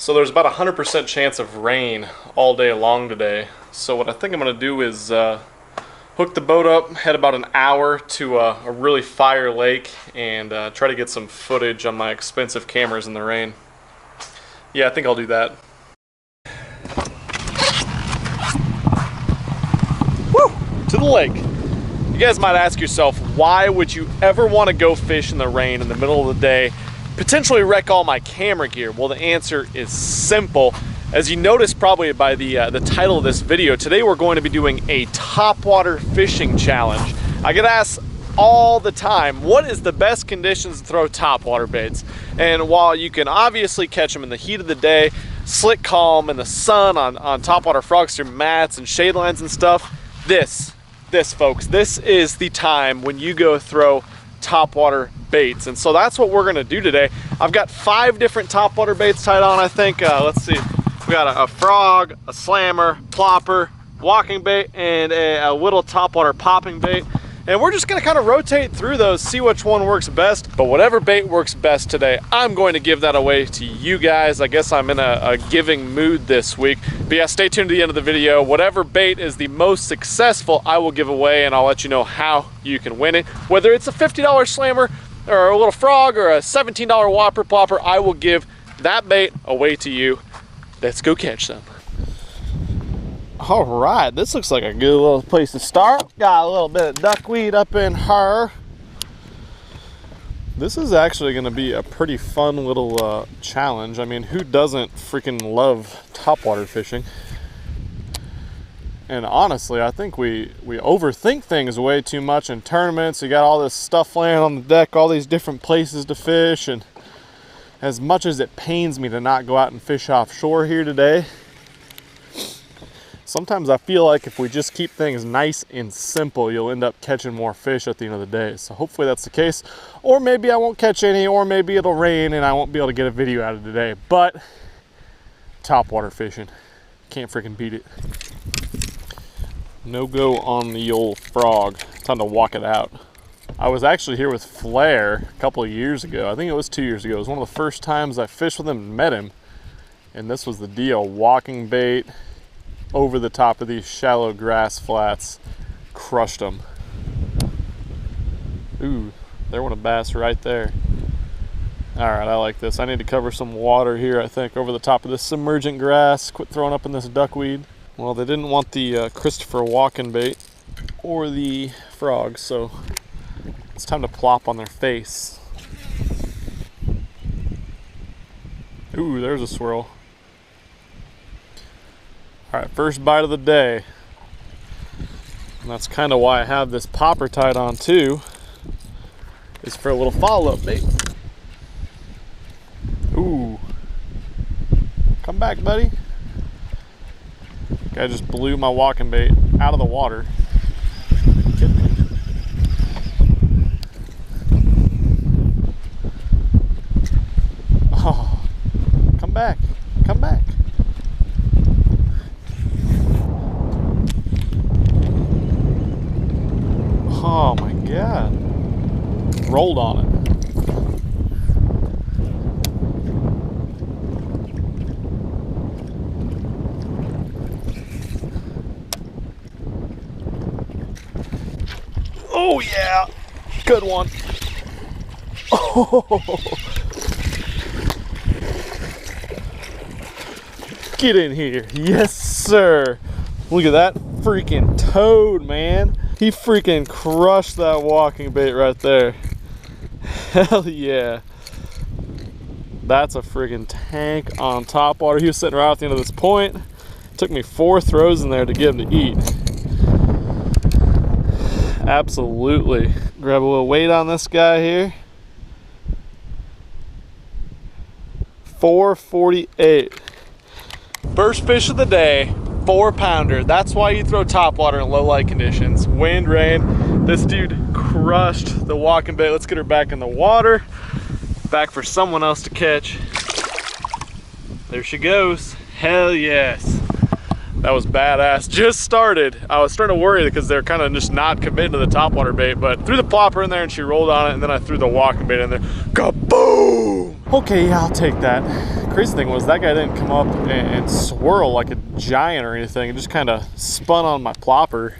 So there's about a 100% chance of rain all day long today. So what I think I'm going to do is hook the boat up, head about an hour to a really fire lake, and try to get some footage on my expensive cameras in the rain. Yeah, I think I'll do that. Woo! To the lake. You guys might ask yourself, why would you ever want to go fish in the rain in the middle of the day, potentially wreck all my camera gear? Well, the answer is simple. As you noticed probably by the title of this video, today we're going to be doing a topwater fishing challenge. I get asked all the time, what is the best conditions to throw topwater baits? And while you can obviously catch them in the heat of the day, slick calm in the sun on topwater frogster mats and shade lines and stuff, this folks, this is the time when you go throw topwater baits. And so that's what we're gonna do today. I've got 5 different topwater baits tied on, I think. Let's see, we got a frog, a slammer, plopper, walking bait, and a little topwater popping bait. And we're just gonna kind of rotate through those, see which one works best. But whatever bait works best today, I'm going to give that away to you guys. I guess I'm in a giving mood this week. But yeah, stay tuned to the end of the video. Whatever bait is the most successful, I will give away, and I'll let you know how you can win it. Whether it's a $50 slammer, or a little frog, or a $17 whopper plopper, I will give that bait away to you. Let's go catch some. All right, this looks like a good little place to start. Got a little bit of duckweed up in her. This is actually gonna be a pretty fun little challenge. I mean, who doesn't freaking love topwater fishing? And honestly, I think we overthink things way too much in tournaments. You got all this stuff laying on the deck, all these different places to fish, and as much as it pains me to not go out and fish offshore here today, sometimes I feel like if we just keep things nice and simple, you'll end up catching more fish at the end of the day. So hopefully that's the case. Or maybe I won't catch any, or maybe it'll rain and I won't be able to get a video out of today. But topwater fishing, can't freaking beat it. No go on the old frog. Time to walk it out. I was actually here with Flair a couple of years ago. I think it was 2 years ago. It was one of the first times I fished with him and met him. And this was the deal. Walking bait over the top of these shallow grass flats. Crushed them. Ooh, there went a bass right there. All right, I like this. I need to cover some water here, I think, over the top of this submergent grass. Quit throwing up in this duckweed. Well, they didn't want the Christopher walking bait or the frog, so it's time to plop on their face. Ooh, there's a swirl. All right, first bite of the day. And that's kind of why I have this popper tied on too, is for a little follow-up bait. Ooh. Come back, buddy. Guy just blew my walking bait out of the water. Oh, come back, come back. Oh my God. Rolled on it. Oh yeah, good one. Oh, get in here. Yes, sir. Look at that freaking toad, man. He freaking crushed that walking bait right there. Hell yeah. That's a freaking tank on topwater. He was sitting right at the end of this point. Took me 4 throws in there to get him to eat. Absolutely. Grab a little weight on this guy here. 448. First fish of the day, 4-pounder. That's why you throw topwater in low light conditions. Wind, rain. This dude crushed the walking bait. Let's get her back in the water. Back for someone else to catch. There she goes. Hell yes. That was badass. Just started. I was starting to worry because they're kind of just not committed to the topwater bait, but threw the plopper in there and she rolled on it, and then I threw the walking bait in there. Kaboom! Okay, yeah, I'll take that. Crazy thing was that guy didn't come up and swirl like a giant or anything. It just kind of spun on my plopper.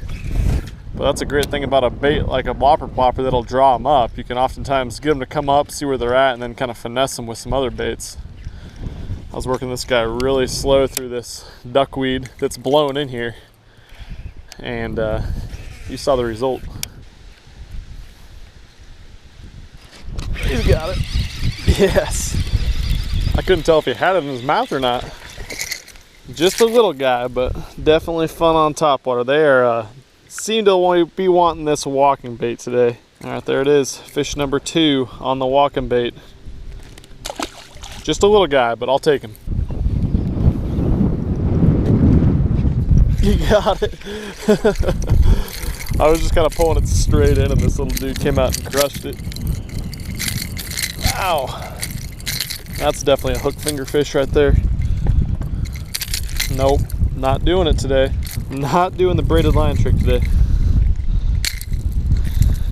But that's a great thing about a bait like a whopper plopper that'll draw them up. You can oftentimes get them to come up, see where they're at, and then kind of finesse them with some other baits. I was working this guy really slow through this duckweed that's blown in here. And you saw the result. He's got it. Yes. I couldn't tell if he had it in his mouth or not. Just a little guy, but definitely fun on topwater. They are seem to be wanting this walking bait today. All right, there it is. Fish number 2 on the walking bait. Just a little guy, but I'll take him. You got it. I was just kind of pulling it straight in, and this little dude came out and crushed it. Wow. That's definitely a hook finger fish right there. Nope, not doing it today. Not doing the braided line trick today.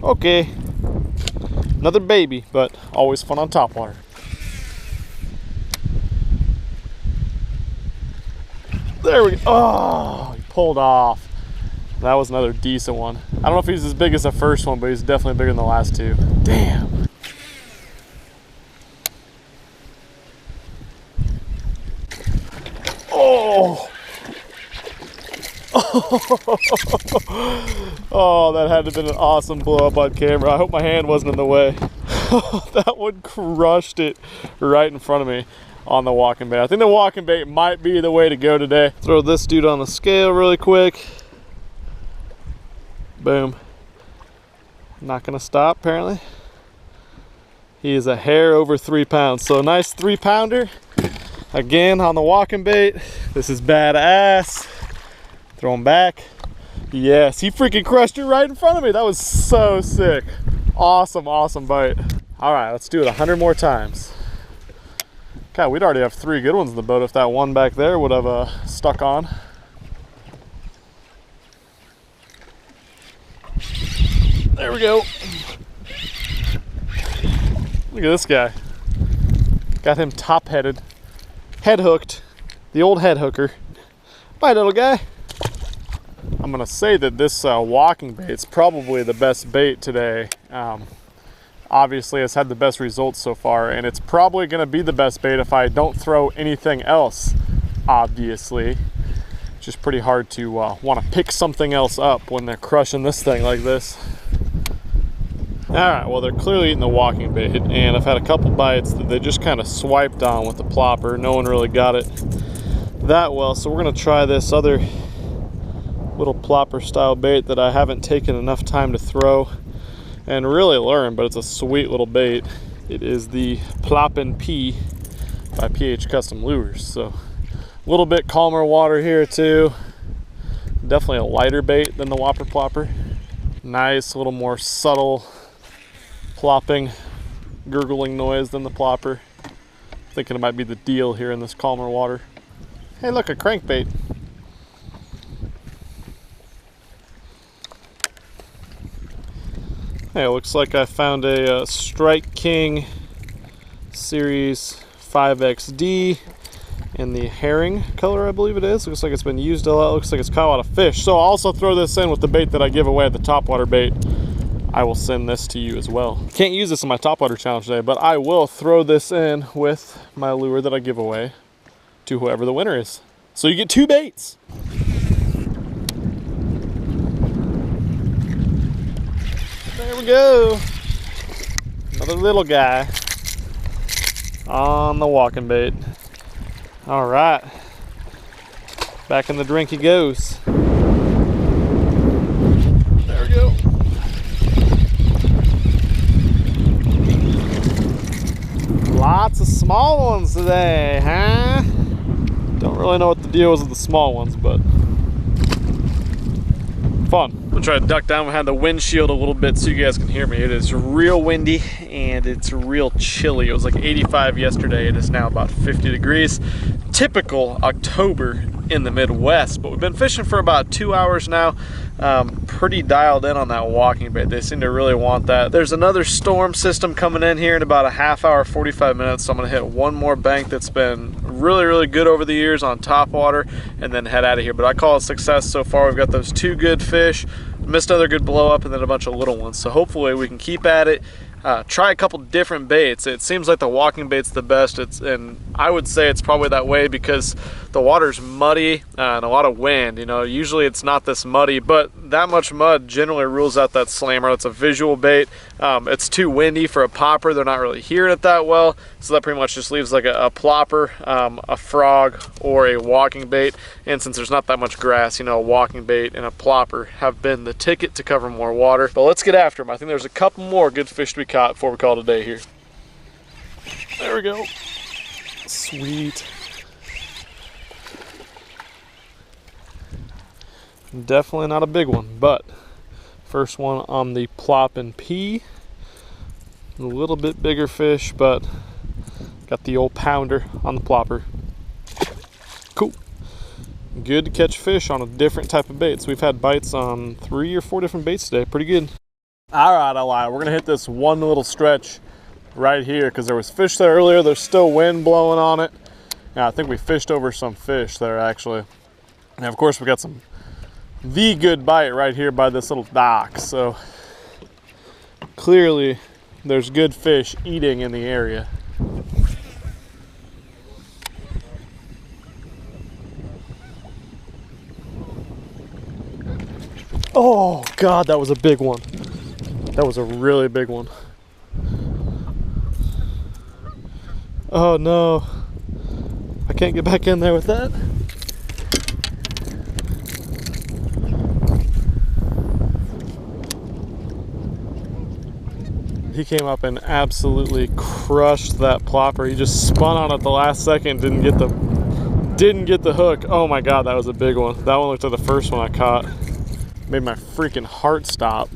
Okay. Another baby, but always fun on topwater. There we go. Oh, he pulled off. That was another decent one. I don't know if he's as big as the first one, but he's definitely bigger than the last 2. Damn. Oh. Oh, that had to have been an awesome blow up on camera. I hope my hand wasn't in the way. That one crushed it right in front of me on the walking bait. I think the walking bait might be the way to go today. Throw this dude on the scale really quick. Boom. Not gonna stop apparently. He is a hair over 3 pounds. So a nice 3-pounder. Again on the walking bait. This is badass. Throw him back. Yes, he freaking crushed it right in front of me. That was so sick. Awesome, awesome bite. All right, let's do it 100 more times. God, we'd already have 3 good ones in the boat if that one back there would have stuck on. There we go. Look at this guy. Got him top-headed. Head hooked, the old head hooker. Bye, little guy. I'm gonna say that this walking bait's probably the best bait today. Obviously, it's had the best results so far, and it's probably gonna be the best bait if I don't throw anything else. Obviously, it's just pretty hard to want to pick something else up when they're crushing this thing like this. All right, well, they're clearly eating the walking bait, and I've had a couple bites that they just kind of swiped on with the plopper. No one really got it that well, so we're gonna try this other little plopper style bait that I haven't taken enough time to throw and really learn, but it's a sweet little bait. It is the Ploppin' P by PH Custom Lures. So a little bit calmer water here too. Definitely a lighter bait than the Whopper Plopper. Nice, a little more subtle plopping, gurgling noise than the plopper. Thinking it might be the deal here in this calmer water. Hey, look, a crankbait. Hey, it looks like I found a Strike King Series 5XD in the herring color, I believe it is. Looks like it's been used a lot. Looks like it's caught a lot of fish. So I'll also throw this in with the bait that I give away at the topwater bait. I will send this to you as well. Can't use this in my topwater challenge today, but I will throw this in with my lure that I give away to whoever the winner is. So you get 2 baits. There we go. Another little guy on the walking bait. All right, back in the drink he goes. There we go. Lots of small ones today, huh? Don't really know what the deal is with the small ones, but fun. I'm gonna try to duck down behind the windshield a little bit so you guys can hear me. It is real windy and it's real chilly. It was like 85 yesterday. It is now about 50 degrees. Typical October in the Midwest. But we've been fishing for about 2 hours now. Pretty dialed in on that walking bait. They seem to really want that. There's another storm system coming in here in about a half hour, 45 minutes. So I'm gonna hit one more bank that's been really, really good over the years on Topwater and then head out of here. But I call it success so far. We've got those 2 good fish, missed another good blow up, and then a bunch of little ones. So hopefully we can keep at it. Try a couple different baits. It seems like the walking bait's the best. And I would say it's probably that way because the water's muddy and a lot of wind. You know, usually it's not this muddy, but that much mud generally rules out that slammer. It's a visual bait. It's too windy for a popper. They're not really hearing it that well, so that pretty much just leaves like a plopper, a frog, or a walking bait. And since there's not that much grass, you know, a walking bait and a plopper have been the ticket to cover more water. But let's get after them. I think there's a couple more good fish to be caught before we call it a day here. There we go. Sweet. Definitely not a big one, but first one on the plop and pea. A little bit bigger fish, but got the old pounder on the plopper. Cool. Good to catch fish on a different type of baits. We've had bites on 3 or 4 different baits today. Pretty good. All right, I lied. We're gonna hit this one little stretch right here because there was fish there earlier. There's still wind blowing on it. And I think we fished over some fish there actually. And of course we got the good bite right here by this little dock. So clearly there's good fish eating in the area. Oh God, that was a big one. That was a really big one. Oh no, I can't get back in there with that. He came up and absolutely crushed that plopper. He just spun on it the last second, didn't get the hook. Oh my God, that was a big one. That one looked like the first one I caught. Made my freaking heart stop.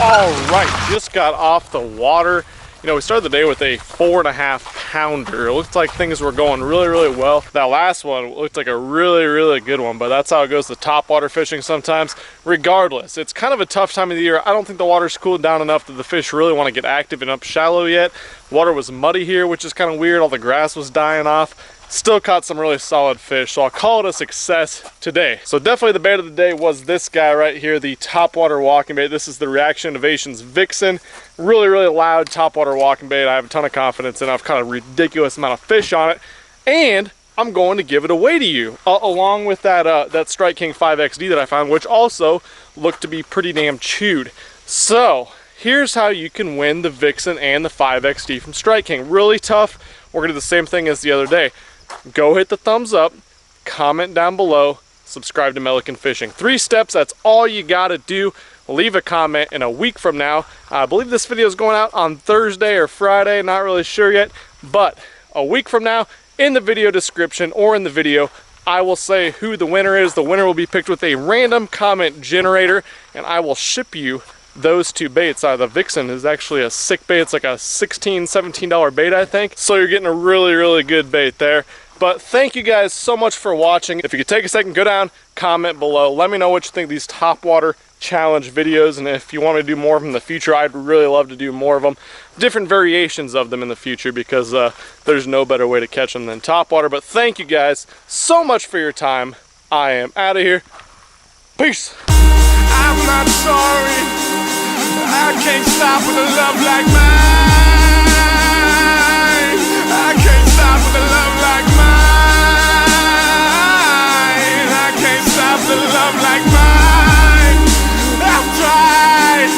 All right, just got off the water. You know, we started the day with a 4.5 pounder. It looked like things were going really, really well. That last one looked like a really, really good one, but that's how it goes to topwater fishing sometimes. Regardless, it's kind of a tough time of the year. I don't think the water's cooled down enough that the fish really want to get active and up shallow yet. The water was muddy here, which is kind of weird. All the grass was dying off. Still caught some really solid fish, so I'll call it a success today. So definitely the bait of the day was this guy right here, the Topwater walking bait. This is the Reaction Innovations Vixen. Really, really loud Topwater walking bait. I have a ton of confidence in it. I've caught a ridiculous amount of fish on it, and I'm going to give it away to you, along with that Strike King 5XD that I found, which also looked to be pretty damn chewed. So here's how you can win the Vixen and the 5XD from Strike King. Really tough. We're gonna do the same thing as the other day. Go hit the thumbs up, comment down below, subscribe to Milliken Fishing. 3 steps, that's all you gotta do. Leave a comment. In a week from now, I believe this video is going out on Thursday or Friday, not really sure yet, but a week from now, in the video description or in the video, I will say who the winner is. The winner will be picked with a random comment generator, and I will ship you those 2 baits. The Vixen is actually a sick bait. It's like a $16, $17 bait, I think. So you're getting a really, really good bait there. But thank you guys so much for watching. If you could take a second, go down, comment below. Let me know what you think of these Topwater challenge videos, and if you want me to do more of them in the future, I'd really love to do more of them. Different variations of them in the future, because there's no better way to catch them than Topwater. But thank you guys so much for your time. I am out of here. Peace. I'm not sorry. I can't stop with a love like mine. I can't stop with a love like mine. I can't stop with a love like mine. I've tried.